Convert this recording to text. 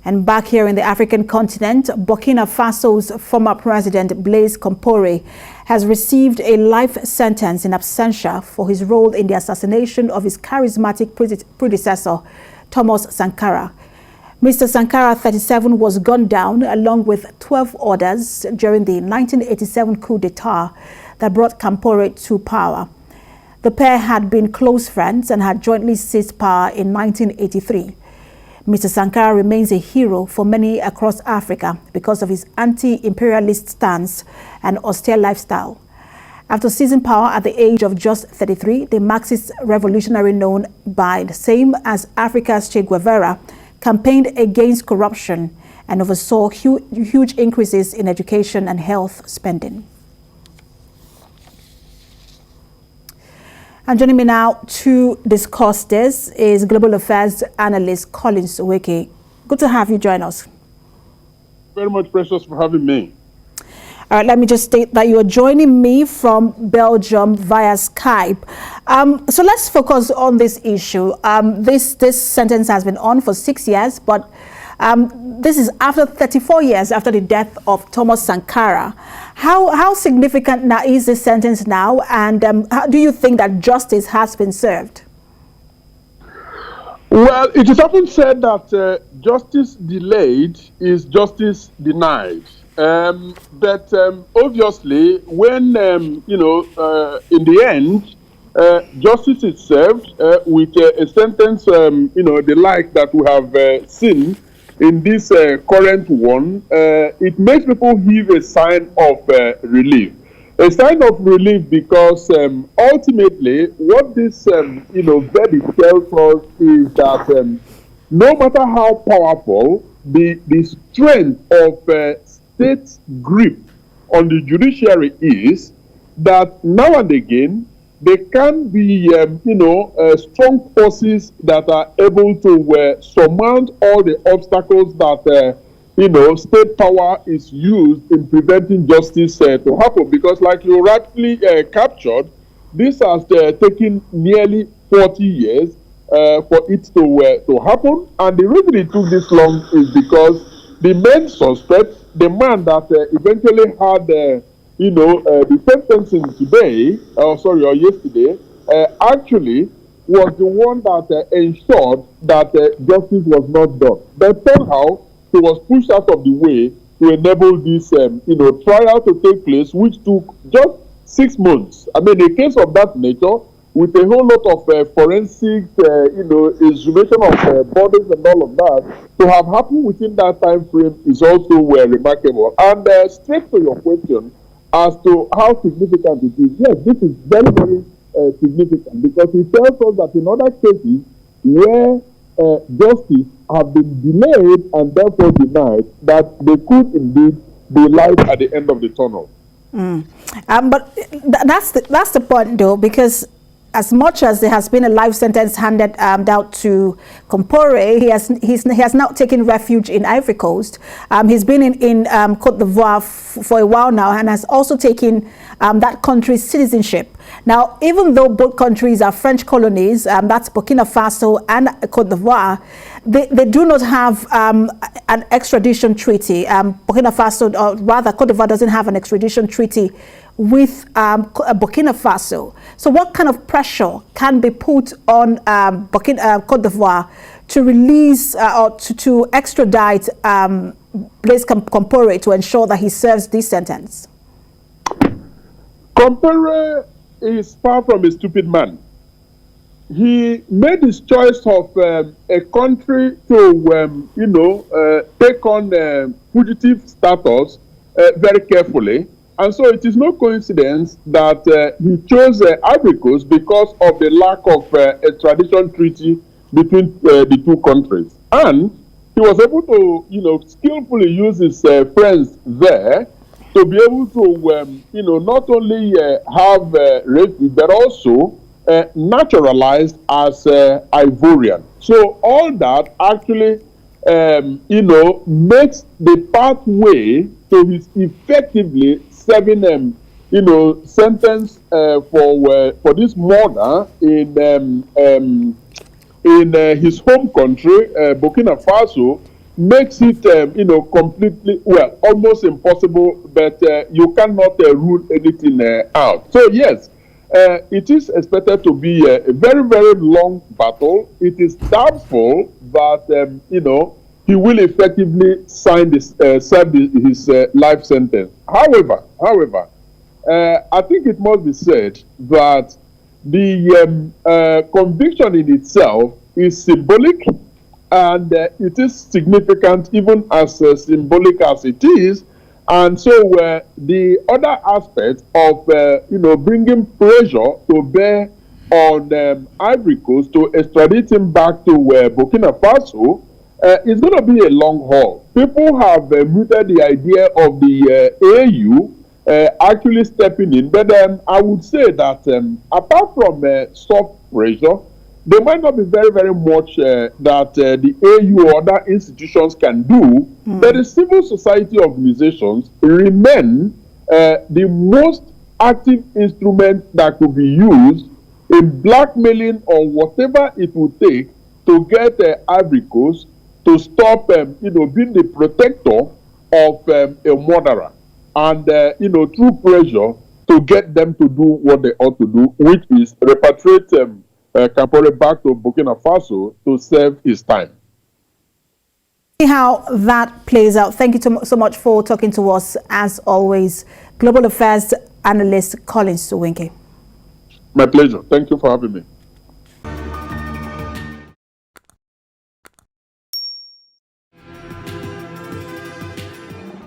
And back here in the African continent, Burkina Faso's former President Blaise Compaoré has received a life sentence in absentia for his role in the assassination of his charismatic predecessor, Thomas Sankara. Mr. Sankara, 37, was gunned down along with 12 others during the 1987 coup d'etat that brought Compaoré to power. The pair had been close friends and had jointly seized power in 1983. Mr. Sankara remains a hero for many across Africa because of his anti-imperialist stance and austere lifestyle. After seizing power at the age of just 33, the Marxist revolutionary, known by the same as Africa's Che Guevara, campaigned against corruption and oversaw huge increases in education and health spending. And joining me now to discuss this is Global Affairs analyst Collins Oweke. Good to have you join us. Very much, Precious, for having me. All right, let me just state that you are joining me from Belgium via Skype. So let's focus on this issue. This sentence has been on for 6 years, but this is after 34 years after the death of Thomas Sankara. How significant now is this sentence now, and how do you think that justice has been served? Well, it is often said that justice delayed is justice denied. But obviously, when, in the end, justice is served with a sentence, the like that we have seen in this current one, it makes people heave a sign of relief. A sign of relief because ultimately what this verdict tells us is that no matter how powerful the strength of state's grip on the judiciary is, that now and again there can be, strong forces that are able to surmount all the obstacles that, state power is used in preventing justice to happen. Because like you rightly captured, this has taken nearly 40 years for it to happen. And the reason it took this long is because the main suspect, the man that eventually had the sentencing today, or yesterday, actually was the one that ensured that justice was not done. But somehow he was pushed out of the way to enable this, trial to take place, which took just 6 months. I mean, a case of that nature, with a whole lot of forensic, exhumation of bodies and all of that, to have happened within that time frame is also remarkable. And straight to your question, as to how significant it is, yes, this is very, very significant, because it tells us that in other cases where justice have been delayed and therefore denied, that they could indeed be light at the end of the tunnel. But that's the point, though, because as much as there has been a life sentence handed down to Compaoré, he has now taken refuge in Ivory Coast. He's been in Côte d'Ivoire for a while now, and has also taken that country's citizenship. Now, even though both countries are French colonies, that's Burkina Faso and Côte d'Ivoire, they do not have an extradition treaty. Burkina Faso, or rather Côte d'Ivoire, doesn't have an extradition treaty with Burkina Faso. So what kind of pressure can be put on Côte d'Ivoire to release or to extradite Blaise Compaoré to ensure that he serves this sentence? Compaoré is far from a stupid man. He made his choice of a country to, take on fugitive status very carefully. And so it is no coincidence that he chose Ivory Coast because of the lack of extradition treaty between the two countries. And he was able to, skillfully use his friends there to be able to, not only have refuge, but also naturalized as Ivorian. So all that actually, makes the pathway to his effectively serving sentence for this murder in his home country, Burkina Faso, makes it, completely, well, almost impossible, but you cannot rule anything out. So, yes, it is expected to be a very, very long battle. It is doubtful that, he will effectively serve his life sentence. However, I think it must be said that the conviction in itself is symbolic, and it is significant, even as symbolic as it is. And so the other aspect of bringing pressure to bear on Ivory Coast to extradite him back to Burkina Faso is going to be a long haul. People have mooted the idea of the AU actually stepping in, but I would say that apart from soft pressure, there might not be very, very much that the AU or other institutions can do, but the civil society organizations remain the most active instrument that could be used in blackmailing or whatever it would take to get Ivory Coast to stop, being the protector of a murderer, and through pressure to get them to do what they ought to do, which is repatriate Compaoré back to Burkina Faso to serve his time. See how that plays out. Thank you so much for talking to us, as always. Global Affairs Analyst Collins Suwinke. My pleasure. Thank you for having me.